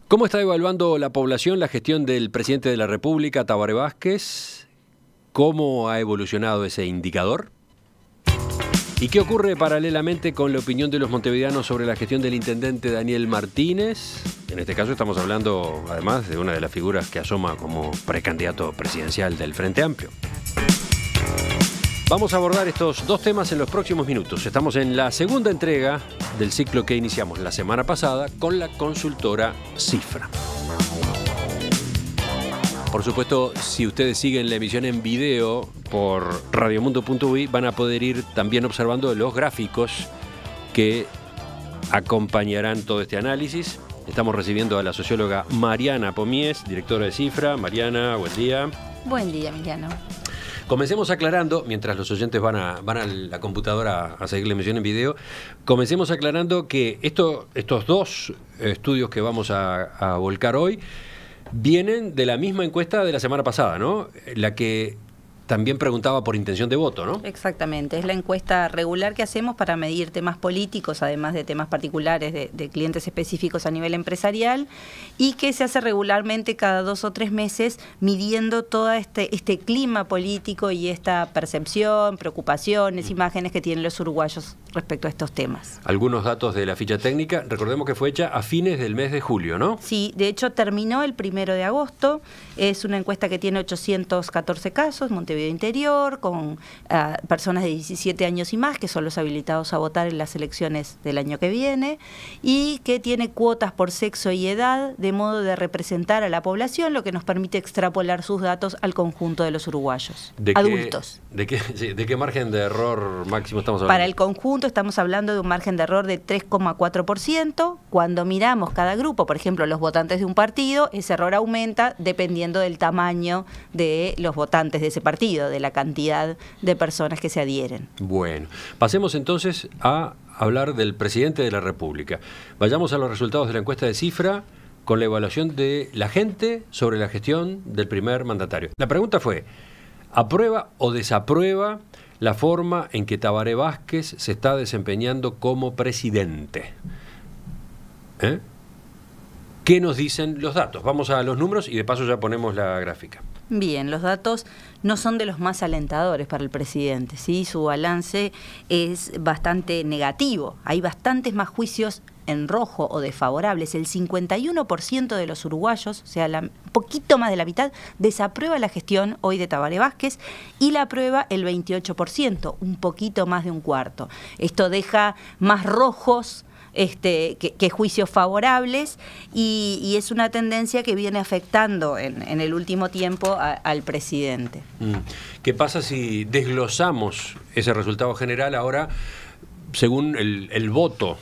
¿Cómo está evaluando la población la gestión del presidente de la República, Tabaré Vázquez? ¿Cómo ha evolucionado ese indicador? ¿Y qué ocurre paralelamente con la opinión de los montevideanos sobre la gestión del intendente Daniel Martínez? En este caso estamos hablando, además, de una de las figuras que asoma como precandidato presidencial del Frente Amplio. Vamos a abordar estos dos temas en los próximos minutos. Estamos en la segunda entrega del ciclo que iniciamos la semana pasada con la consultora Cifra. Por supuesto, si ustedes siguen la emisión en video por radiomundo.uy, van a poder ir también observando los gráficos que acompañarán todo este análisis. Estamos recibiendo a la socióloga Mariana Pomies, directora de Cifra. Mariana, buen día. Buen día, Emiliano. Comencemos aclarando, mientras los oyentes van a la computadora a seguir la emisión en video, comencemos aclarando que estos dos estudios que vamos a volcar hoy vienen de la misma encuesta de la semana pasada, ¿no? La que también preguntaba por intención de voto, ¿no? Exactamente, es la encuesta regular que hacemos para medir temas políticos, además de temas particulares de clientes específicos a nivel empresarial, y que se hace regularmente cada 2 o 3 meses midiendo todo este clima político y esta percepción, preocupaciones, imágenes que tienen los uruguayos respecto a estos temas. Algunos datos de la ficha técnica, recordemos que fue hecha a fines del mes de julio, ¿no? Sí, de hecho terminó el 1 de agosto, es una encuesta que tiene 814 casos, Montevideo Interior, con personas de 17 años y más, que son los habilitados a votar en las elecciones del año que viene, y que tiene cuotas por sexo y edad, de modo de representar a la población, lo que nos permite extrapolar sus datos al conjunto de los uruguayos, adultos. ¿De qué margen de error máximo estamos hablando? Para el conjunto estamos hablando de un margen de error de 3,4%. Cuando miramos cada grupo, por ejemplo, los votantes de un partido, ese error aumenta dependiendo del tamaño de los votantes de ese partido, de la cantidad de personas que se adhieren. Bueno, pasemos entonces a hablar del presidente de la República. Vayamos a los resultados de la encuesta de Cifra con la evaluación de la gente sobre la gestión del primer mandatario. La pregunta fue: ¿aprueba o desaprueba la forma en que Tabaré Vázquez se está desempeñando como presidente? ¿Qué nos dicen los datos? Vamos a los números y de paso ya ponemos la gráfica. Bien, los datos no son de los más alentadores para el presidente, ¿sí? Su balance es bastante negativo. Hay bastantes más juicios en rojo o desfavorables. El 51% de los uruguayos, o sea, un poquito más de la mitad, desaprueba la gestión hoy de Tabaré Vázquez, y la aprueba el 28%, un poquito más de un cuarto. Esto deja más rojos que juicios favorables, y es una tendencia que viene afectando en el último tiempo al presidente. ¿Qué pasa si desglosamos ese resultado general ahora según el voto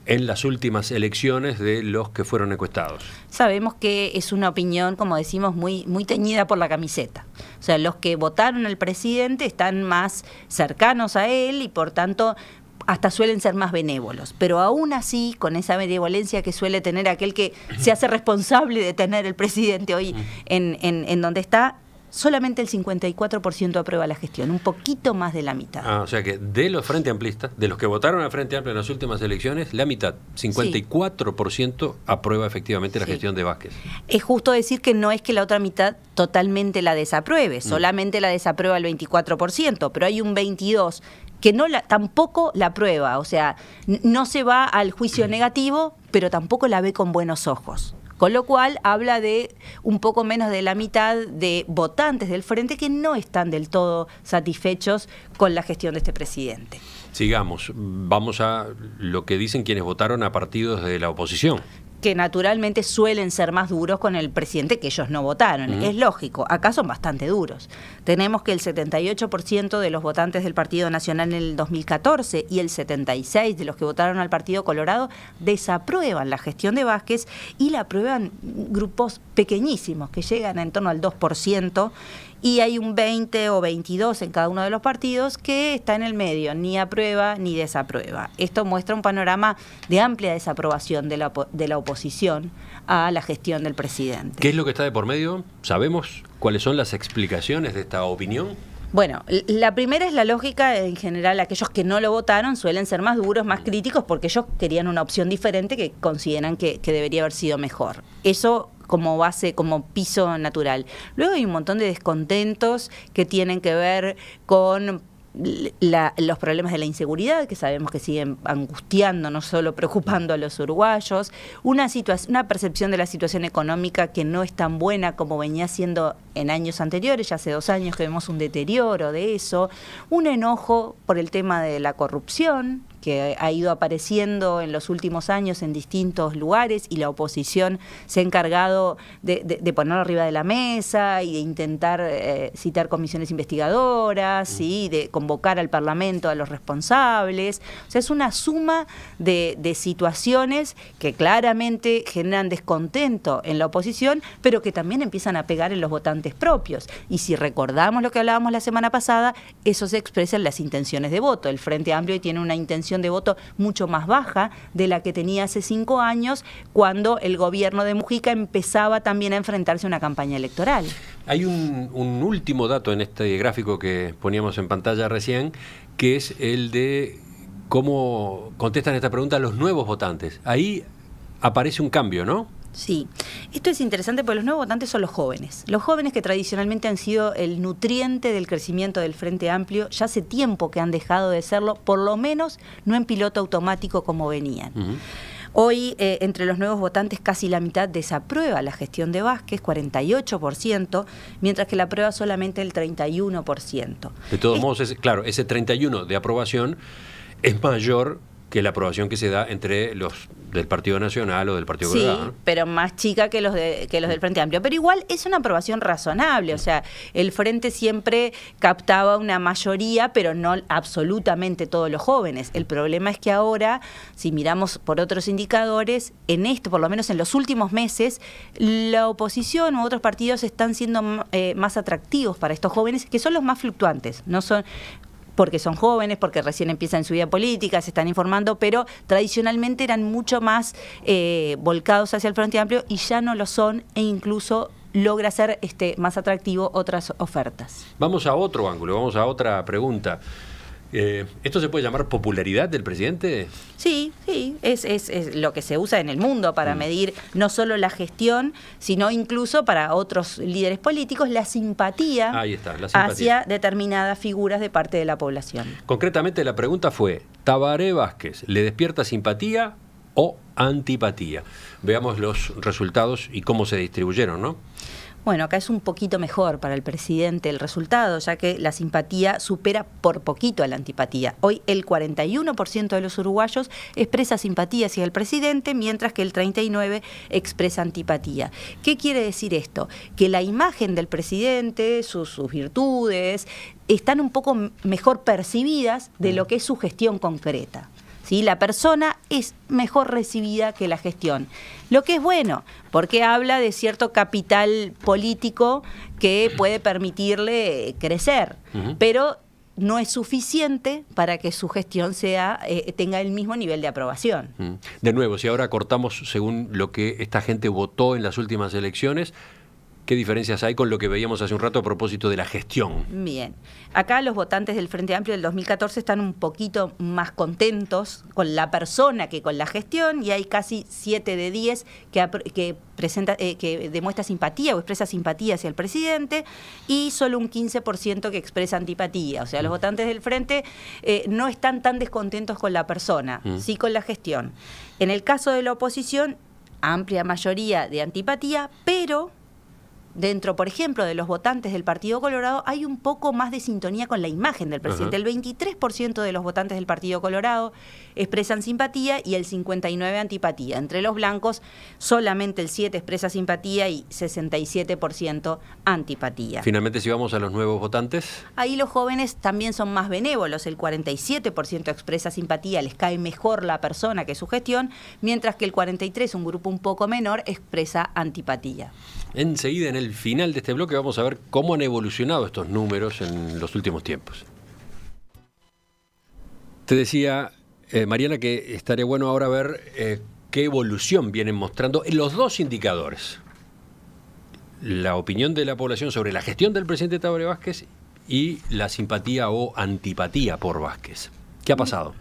en las últimas elecciones de los que fueron encuestados? Sabemos que es una opinión, como decimos, muy teñida por la camiseta. O sea, los que votaron al presidente están más cercanos a él y por tanto hasta suelen ser más benévolos, pero aún así, con esa benevolencia que suele tener aquel que se hace responsable de tener el presidente hoy en donde está, solamente el 54% aprueba la gestión, un poquito más de la mitad. O sea que de los Frente Amplistas, de los que votaron al Frente Amplio en las últimas elecciones, la mitad, 54%, aprueba efectivamente la gestión de Vázquez. Es justo decir que no es que la otra mitad totalmente la desapruebe, solamente la desaprueba el 24%, pero hay un 22% que tampoco la aprueba, o sea, no se va al juicio negativo, pero tampoco la ve con buenos ojos. Con lo cual habla de un poco menos de la mitad de votantes del Frente que no están del todo satisfechos con la gestión de este presidente. Sigamos, vamos a lo que dicen quienes votaron a partidos de la oposición, que naturalmente suelen ser más duros con el presidente que ellos no votaron. Es lógico, acá son bastante duros. Tenemos que el 78% de los votantes del Partido Nacional en el 2014 y el 76% de los que votaron al Partido Colorado desaprueban la gestión de Vázquez, y la aprueban grupos pequeñísimos que llegan en torno al 2%, y hay un 20 o 22 en cada uno de los partidos que está en el medio, ni aprueba ni desaprueba. Esto muestra un panorama de amplia desaprobación de la oposición a la gestión del presidente. ¿Qué es lo que está de por medio? ¿Sabemos cuáles son las explicaciones de esta opinión? Bueno, la primera es la lógica, en general aquellos que no lo votaron suelen ser más duros, más críticos, porque ellos querían una opción diferente que consideran que debería haber sido mejor. Eso como base, como piso natural. Luego hay un montón de descontentos que tienen que ver con los problemas de la inseguridad, que sabemos que siguen angustiando, no solo preocupando a los uruguayos, una percepción de la situación económica que no es tan buena como venía siendo en años anteriores, ya hace 2 años que vemos un deterioro de eso, un enojo por el tema de la corrupción, que ha ido apareciendo en los últimos años en distintos lugares, y la oposición se ha encargado de ponerlo arriba de la mesa y de intentar citar comisiones investigadoras y de convocar al Parlamento a los responsables. O sea, es una suma de situaciones que claramente generan descontento en la oposición, pero que también empiezan a pegar en los votantes propios. Y si recordamos lo que hablábamos la semana pasada, eso se expresa en las intenciones de voto. El Frente Amplio tiene una intención de voto mucho más baja de la que tenía hace 5 años, cuando el gobierno de Mujica empezaba también a enfrentarse a una campaña electoral. Hay un último dato en este gráfico que poníamos en pantalla recién, que es el de cómo contestan esta pregunta los nuevos votantes. Ahí aparece un cambio, ¿no? Sí, esto es interesante porque los nuevos votantes son los jóvenes que tradicionalmente han sido el nutriente del crecimiento del Frente Amplio, ya hace tiempo que han dejado de serlo, por lo menos no en piloto automático como venían. Hoy, entre los nuevos votantes, casi la mitad desaprueba la gestión de Vázquez, 48%, mientras que la aprueba solamente el 31%. De todos modos, claro, ese 31% de aprobación es mayor que la aprobación que se da entre los del Partido Nacional o del Partido Colorado, ¿no? Sí, pero más chica que los del Frente Amplio. Pero igual es una aprobación razonable, o sea, el Frente siempre captaba una mayoría, pero no absolutamente todos los jóvenes. El problema es que ahora, si miramos por otros indicadores, en esto, por lo menos en los últimos meses, la oposición u otros partidos están siendo más atractivos para estos jóvenes, que son los más fluctuantes, no son porque son jóvenes, porque recién empiezan su vida política, se están informando, pero tradicionalmente eran mucho más volcados hacia el Frente Amplio y ya no lo son, e incluso logra ser más atractivo otras ofertas. Vamos a otro ángulo, vamos a otra pregunta. ¿Esto se puede llamar popularidad del presidente? Sí, es lo que se usa en el mundo para medir no solo la gestión, sino incluso para otros líderes políticos, la simpatía, Ahí está, la simpatía hacia determinadas figuras de parte de la población. Concretamente la pregunta fue, ¿Tabaré Vázquez le despierta simpatía o antipatía? Veamos los resultados y cómo se distribuyeron, ¿no? Bueno, acá es un poquito mejor para el presidente el resultado, ya que la simpatía supera por poquito a la antipatía. Hoy el 41% de los uruguayos expresa simpatía hacia el presidente, mientras que el 39% expresa antipatía. ¿Qué quiere decir esto? Que la imagen del presidente, sus virtudes, están un poco mejor percibidas de lo que es su gestión concreta. ¿Sí? La persona es mejor recibida que la gestión, lo que es bueno, porque habla de cierto capital político que puede permitirle crecer, pero no es suficiente para que su gestión tenga el mismo nivel de aprobación. De nuevo, si ahora cortamos según lo que esta gente votó en las últimas elecciones, ¿qué diferencias hay con lo que veíamos hace un rato a propósito de la gestión? Bien. Acá los votantes del Frente Amplio del 2014 están un poquito más contentos con la persona que con la gestión, y hay casi 7 de 10 que demuestra simpatía o expresa simpatía hacia el presidente, y solo un 15% que expresa antipatía. O sea, los votantes del Frente no están tan descontentos con la persona, sí con la gestión. En el caso de la oposición, amplia mayoría de antipatía, pero dentro, por ejemplo, de los votantes del Partido Colorado hay un poco más de sintonía con la imagen del presidente. El 23% de los votantes del Partido Colorado expresan simpatía y el 59% antipatía. Entre los blancos, solamente el 7% expresa simpatía y 67% antipatía. Finalmente, si vamos a los nuevos votantes. Ahí los jóvenes también son más benévolos. El 47% expresa simpatía, les cae mejor la persona que su gestión, mientras que el 43%, un grupo un poco menor, expresa antipatía. Enseguida, en el final de este bloque, vamos a ver cómo han evolucionado estos números en los últimos tiempos. Te decía, Mariana, que estaría bueno ahora ver qué evolución vienen mostrando en los dos indicadores. La opinión de la población sobre la gestión del presidente Tabaré Vázquez y la simpatía o antipatía por Vázquez. ¿Qué ha pasado?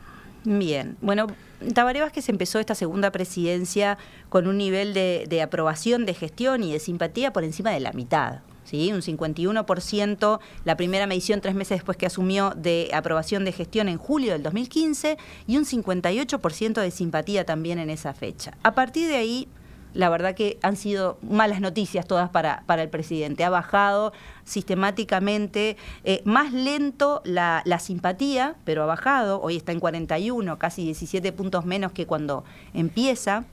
Bien, bueno, Tabaré Vázquez empezó esta segunda presidencia con un nivel de aprobación, de gestión y de simpatía por encima de la mitad. ¿Sí? Un 51%, la primera medición 3 meses después que asumió, de aprobación de gestión en julio del 2015, y un 58% de simpatía también en esa fecha. A partir de ahí, la verdad que han sido malas noticias todas para el presidente. Ha bajado sistemáticamente, más lento la simpatía, pero ha bajado. Hoy está en 41, casi 17 puntos menos que cuando empieza.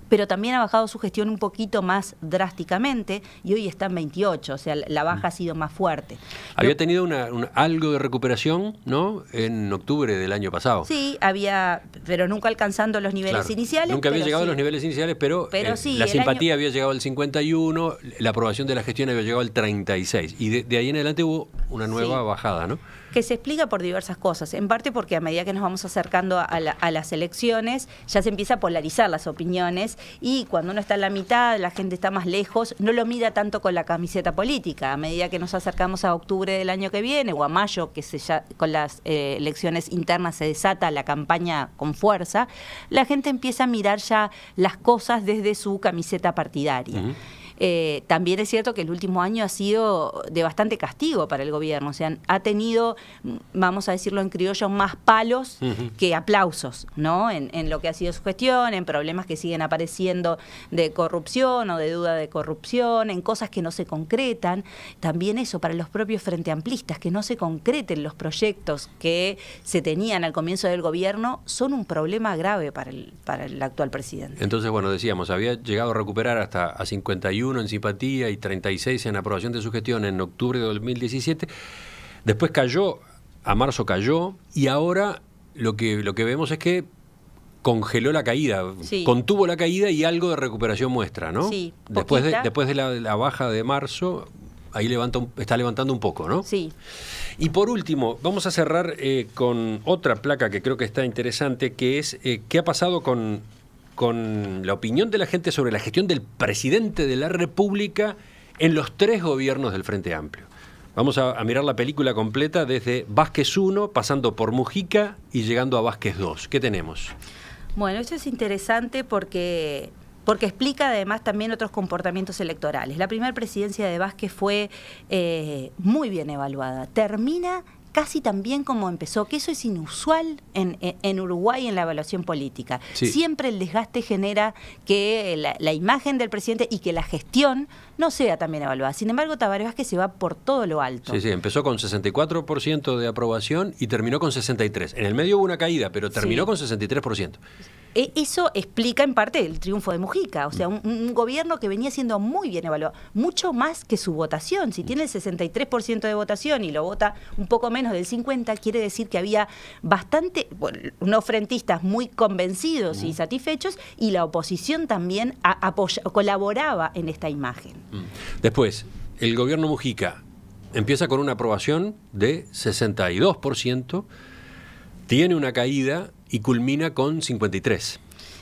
Pero también ha bajado su gestión un poquito más drásticamente y hoy está en 28, o sea, la baja ha sido más fuerte. Había tenido algo de recuperación, ¿no?, en octubre del año pasado. Sí, había, pero nunca alcanzando los niveles iniciales. Nunca había llegado a los niveles iniciales, pero sí, la simpatía había llegado al 51, la aprobación de la gestión había llegado al 36, y de ahí en adelante hubo una nueva bajada, ¿no? Que se explica por diversas cosas, en parte porque a medida que nos vamos acercando a las elecciones ya se empieza a polarizar las opiniones, y cuando uno está en la mitad, la gente está más lejos, no lo mira tanto con la camiseta política. A medida que nos acercamos a octubre del año que viene o a mayo, que con las elecciones internas se desata la campaña con fuerza, la gente empieza a mirar ya las cosas desde su camiseta partidaria. También es cierto que el último año ha sido de bastante castigo para el gobierno, o sea, ha tenido, vamos a decirlo en criollo, más palos que aplausos, ¿no? En lo que ha sido su gestión, en problemas que siguen apareciendo de corrupción o de duda de corrupción, en cosas que no se concretan. También eso para los propios frente amplistas, que no se concreten los proyectos que se tenían al comienzo del gobierno, son un problema grave para el actual presidente. Entonces, bueno, decíamos, había llegado a recuperar hasta a 51 en simpatía y 36 en aprobación de su gestión en octubre de 2017. Después cayó, a marzo cayó, y ahora lo que vemos es que congeló la caída, contuvo la caída y algo de recuperación muestra, ¿no? Sí, después de la baja de marzo, ahí está levantando un poco, ¿no? Sí. Y por último, vamos a cerrar con otra placa que creo que está interesante, que es qué ha pasado con la opinión de la gente sobre la gestión del presidente de la República en los 3 gobiernos del Frente Amplio. Vamos a mirar la película completa desde Vázquez 1, pasando por Mujica y llegando a Vázquez 2. ¿Qué tenemos? Bueno, esto es interesante porque explica además también otros comportamientos electorales. La primera presidencia de Vázquez fue muy bien evaluada. Termina casi tan bien como empezó, que eso es inusual en Uruguay en la evaluación política. Sí. Siempre el desgaste genera que la imagen del presidente y que la gestión no sea tan bien evaluada. Sin embargo, Tabaré Vázquez se va por todo lo alto. Sí, empezó con 64% de aprobación y terminó con 63%. En el medio hubo una caída, pero terminó con 63%. Eso explica en parte el triunfo de Mujica, o sea, un gobierno que venía siendo muy bien evaluado, mucho más que su votación. Si tiene el 63% de votación y lo vota un poco menos del 50%, quiere decir que había unos frentistas muy convencidos y satisfechos, y la oposición también colaboraba en esta imagen. Después, el gobierno Mujica empieza con una aprobación de 62%, tiene una caída y culmina con 53%.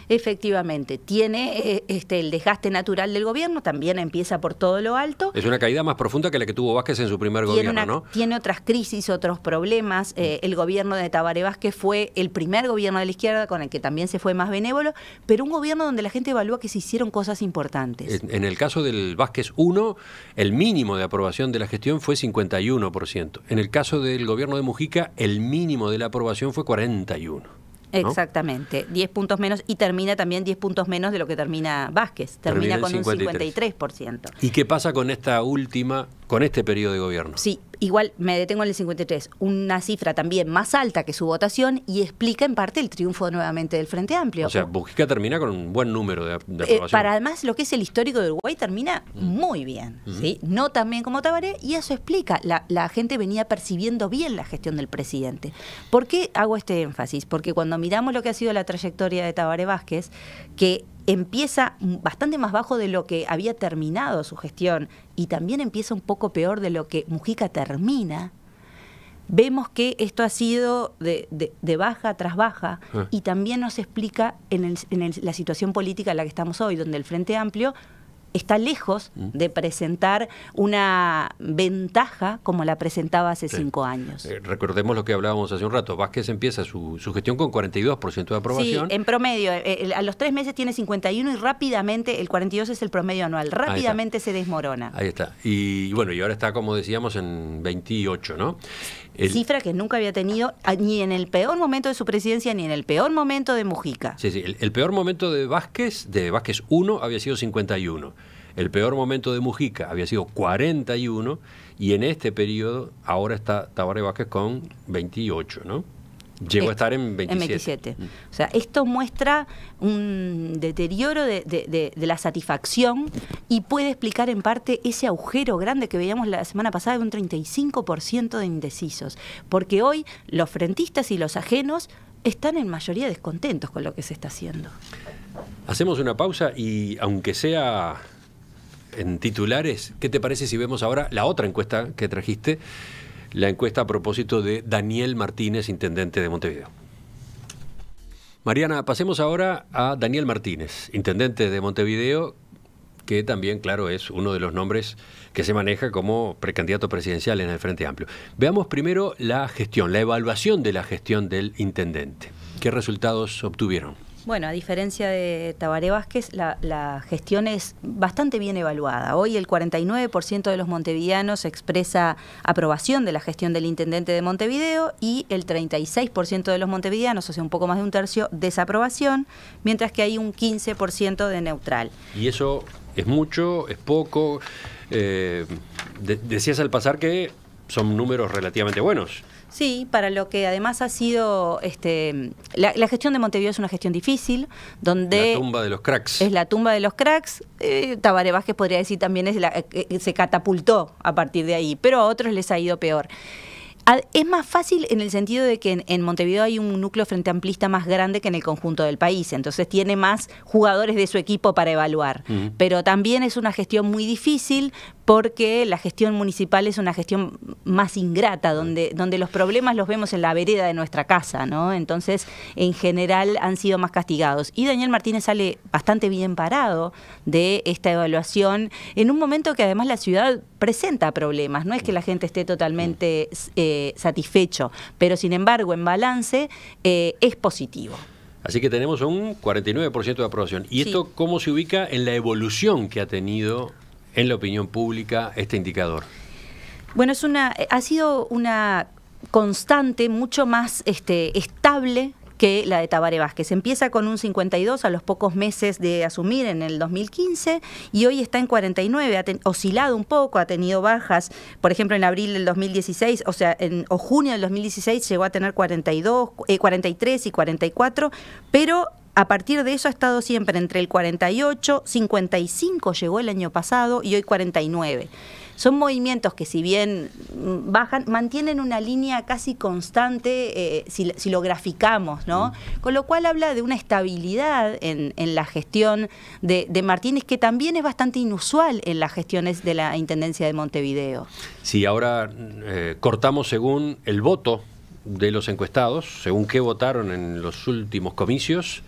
Efectivamente, tiene el desgaste natural del gobierno, también empieza por todo lo alto. Es una caída más profunda que la que tuvo Vázquez en su primer gobierno, ¿no? Tiene otras crisis, otros problemas. El gobierno de Tabaré Vázquez fue el primer gobierno de la izquierda con el que también se fue más benévolo, pero un gobierno donde la gente evalúa que se hicieron cosas importantes. En el caso del Vázquez 1, el mínimo de aprobación de la gestión fue 51%. En el caso del gobierno de Mujica, el mínimo de la aprobación fue 41%. ¿no? Exactamente, 10 puntos menos, y termina también 10 puntos menos de lo que termina Vázquez, termina con un 53%. ¿Y qué pasa con este periodo de gobierno? Sí, igual me detengo en el 53%, una cifra también más alta que su votación, y explica en parte el triunfo nuevamente del Frente Amplio. O sea, Mujica termina con un buen número de aprobación. Para además lo que es el histórico de Uruguay termina muy bien, ¿sí? No tan bien como Tabaré, y eso explica, la gente venía percibiendo bien la gestión del presidente. ¿Por qué hago este énfasis? Porque cuando miramos lo que ha sido la trayectoria de Tabaré Vázquez, que empieza bastante más bajo de lo que había terminado su gestión, y también empieza un poco peor de lo que Mujica termina, vemos que esto ha sido de baja tras baja, y también nos explica en la situación política en la que estamos hoy, donde el Frente Amplio está lejos de presentar una ventaja como la presentaba hace 5 años. Recordemos lo que hablábamos hace un rato. Vázquez empieza su gestión con 42% de aprobación. Sí, en promedio. A los 3 meses tiene 51 y rápidamente, el 42 es el promedio anual, rápidamente se desmorona. Ahí está. Y bueno, y ahora está, como decíamos, en 28, ¿no? Cifra que nunca había tenido ni en el peor momento de su presidencia ni en el peor momento de Mujica. Sí, sí. El peor momento de Vázquez 1, había sido 51. El peor momento de Mujica había sido 41 y en este periodo ahora está Tabaré Vázquez con 28, ¿no? Llegó a estar en 27. O sea, esto muestra un deterioro de la satisfacción y puede explicar en parte ese agujero grande que veíamos la semana pasada de un 35% de indecisos. Porque hoy los frentistas y los ajenos están en mayoría descontentos con lo que se está haciendo. Hacemos una pausa y aunque sea en titulares, ¿qué te parece si vemos ahora la otra encuesta que trajiste? La encuesta a propósito de Daniel Martínez, intendente de Montevideo. Mariana, pasemos ahora a Daniel Martínez, intendente de Montevideo, que también, claro, es uno de los nombres que se maneja como precandidato presidencial en el Frente Amplio. Veamos primero la gestión, la evaluación de la gestión del intendente. ¿Qué resultados obtuvieron? Bueno, a diferencia de Tabaré Vázquez, la gestión es bastante bien evaluada. Hoy el 49% de los montevideanos expresa aprobación de la gestión del intendente de Montevideo y el 36% de los montevideanos, o sea, un poco más de un tercio, desaprobación, mientras que hay un 15% de neutral. ¿Y eso es mucho, es poco? Decías al pasar que son números relativamente buenos. Sí, para lo que además ha sido, la gestión de Montevideo es una gestión difícil, donde... La tumba de los cracks. Es la tumba de los cracks. Tabaré Vázquez podría decir también se catapultó a partir de ahí, pero a otros les ha ido peor. Es más fácil en el sentido de que en Montevideo hay un núcleo frente amplista más grande que en el conjunto del país, entonces tiene más jugadores de su equipo para evaluar. Pero también es una gestión muy difícil porque la gestión municipal es una gestión más ingrata, donde los problemas los vemos en la vereda de nuestra casa, ¿no? Entonces, en general, han sido más castigados. Y Daniel Martínez sale bastante bien parado de esta evaluación en un momento que además la ciudad presenta problemas. No es que la gente esté totalmente satisfecho, pero sin embargo, en balance, es positivo. Así que tenemos un 49% de aprobación. ¿Y esto cómo se ubica en la evolución que ha tenido en la opinión pública este indicador? Bueno, ha sido una constante mucho más estable que la de Tabaré Vázquez. Empieza con un 52 a los pocos meses de asumir en el 2015 y hoy está en 49, ha oscilado un poco, ha tenido bajas, por ejemplo en abril del 2016, o junio del 2016 llegó a tener 43 y 44, pero a partir de eso ha estado siempre entre el 48, 55 llegó el año pasado y hoy 49. Son movimientos que si bien bajan, mantienen una línea casi constante si lo graficamos, ¿no? Con lo cual habla de una estabilidad en la gestión de Martínez, que también es bastante inusual en las gestiones de la Intendencia de Montevideo. Sí, ahora cortamos según el voto de los encuestados, según qué votaron en los últimos comicios.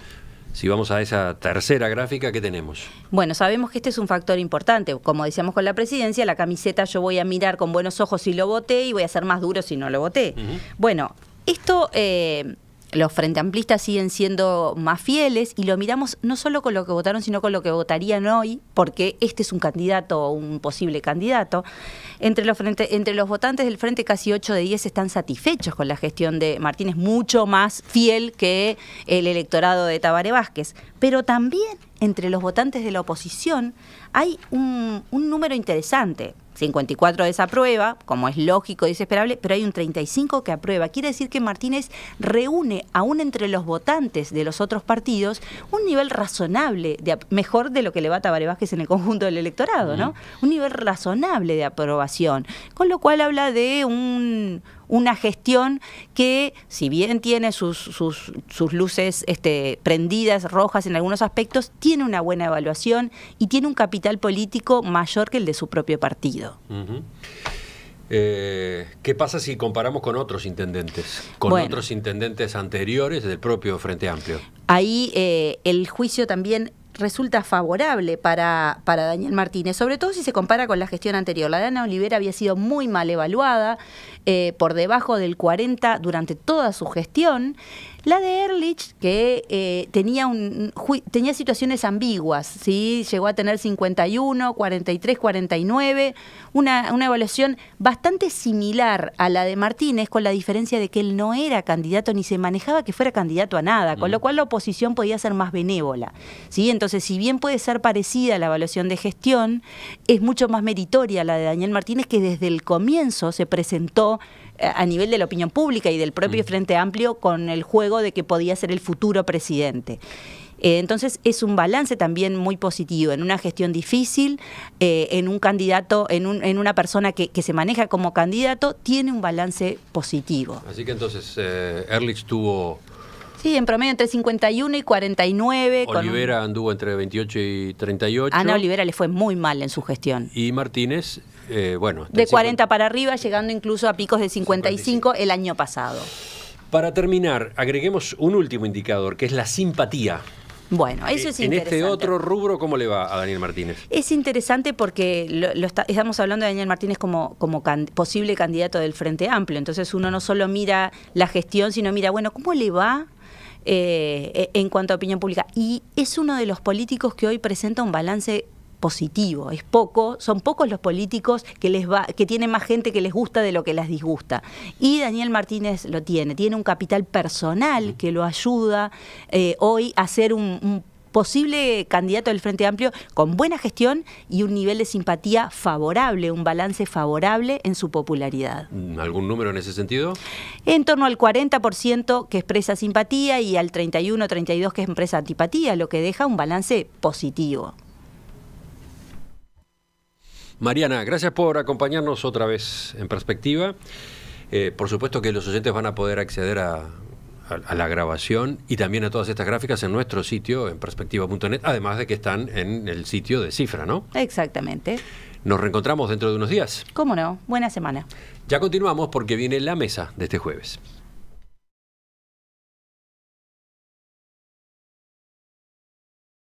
Si vamos a esa tercera gráfica, ¿qué tenemos? Bueno, sabemos que este es un factor importante. Como decíamos con la presidencia, la camiseta yo voy a mirar con buenos ojos si lo voté y voy a ser más duro si no lo voté. Bueno, esto... los frente amplistas siguen siendo más fieles y lo miramos no solo con lo que votaron, sino con lo que votarían hoy, porque este es un candidato o un posible candidato. Entre los votantes del Frente, casi 8 de 10 están satisfechos con la gestión de Martínez, mucho más fiel que el electorado de Tabaré Vázquez. Pero también entre los votantes de la oposición hay un número interesante. 54 desaprueba, como es lógico y esperable, pero hay un 35 que aprueba. Quiere decir que Martínez reúne, aún entre los votantes de los otros partidos, un nivel razonable, mejor de lo que le va a Tabaré Vázquez en el conjunto del electorado, ¿no? Un nivel razonable de aprobación, con lo cual habla de una gestión que, si bien tiene sus luces prendidas, rojas en algunos aspectos, tiene una buena evaluación y tiene un capital político mayor que el de su propio partido. ¿Qué pasa si comparamos con otros intendentes? Con otros intendentes anteriores del propio Frente Amplio. Ahí el juicio también resulta favorable para Daniel Martínez, sobre todo si se compara con la gestión anterior. La de Ana Olivera había sido muy mal evaluada, por debajo del 40 durante toda su gestión. La de Ehrlich, que tenía situaciones ambiguas, ¿sí? Llegó a tener 51, 43, 49, una evaluación bastante similar a la de Martínez, con la diferencia de que él no era candidato ni se manejaba que fuera candidato a nada, con lo cual la oposición podía ser más benévola, ¿sí? Entonces, si bien puede ser parecida a la evaluación de gestión, es mucho más meritoria la de Daniel Martínez, que desde el comienzo se presentó a nivel de la opinión pública y del propio Frente Amplio con el juego de que podía ser el futuro presidente. Entonces es un balance también muy positivo en una gestión difícil, en un candidato, en una persona que se maneja como candidato, tiene un balance positivo. Así que entonces Ehrlich tuvo... Sí, en promedio entre 51 y 49. Olivera anduvo entre 28 y 38. Ana Olivera le fue muy mal en su gestión. Y Martínez, bueno... De 40 para arriba, llegando incluso a picos de 55 el año pasado. Para terminar, agreguemos un último indicador, que es la simpatía. Bueno, eso es interesante. En este otro rubro, ¿cómo le va a Daniel Martínez? Es interesante porque estamos hablando de Daniel Martínez como posible candidato del Frente Amplio. Entonces uno no solo mira la gestión, sino mira, bueno, ¿cómo le va en cuanto a opinión pública? Y es uno de los políticos que hoy presenta un balance positivo. Son pocos los políticos que tienen más gente que les gusta de lo que les disgusta. Y Daniel Martínez lo tiene un capital personal que lo ayuda hoy a ser un posible candidato del Frente Amplio con buena gestión y un nivel de simpatía favorable, un balance favorable en su popularidad. ¿Algún número en ese sentido? En torno al 40% que expresa simpatía y al 31, 32% que expresa antipatía, lo que deja un balance positivo. Mariana, gracias por acompañarnos otra vez en Perspectiva. Por supuesto que los oyentes van a poder acceder a la grabación y también a todas estas gráficas en nuestro sitio, en perspectiva.net, además de que están en el sitio de Cifra, ¿no? Exactamente. Nos reencontramos dentro de unos días. ¿Cómo no? Buena semana. Ya continuamos porque viene la mesa de este jueves.